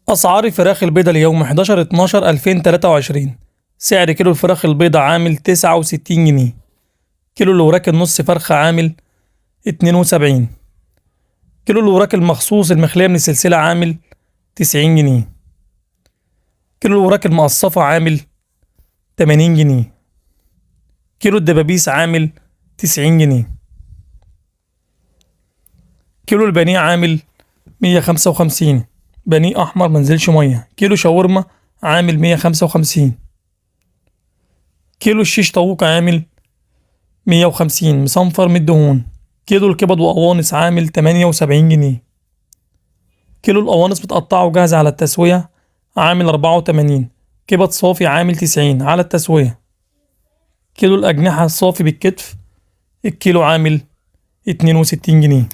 أسعار فراخ البيضة اليوم 11/12/2023. سعر كيلو الفراخ البيضة عامل 69 جنيه. كيلو الوراك النص فرخة عامل 72. كيلو الوراك المخصوص المخلية من السلسلة عامل 90 جنيه. كيلو الوراك المقصفة عامل 80 جنيه. كيلو الدبابيس عامل 90 جنيه. كيلو البانيه عامل 155، بانيه أحمر منزلش مية. كيلو شاورما عامل 155. كيلو الشيش طاووق عامل 150 مصنفر من الدهون. كيلو الكبد وقوانص عامل 78 جنيه. كيلو القوانص متقطعة وجاهزة على التسوية عامل 84. كبد صافي عامل 90 على التسوية. كيلو الأجنحة الصافي بالكتف الكيلو عامل 62 جنيه.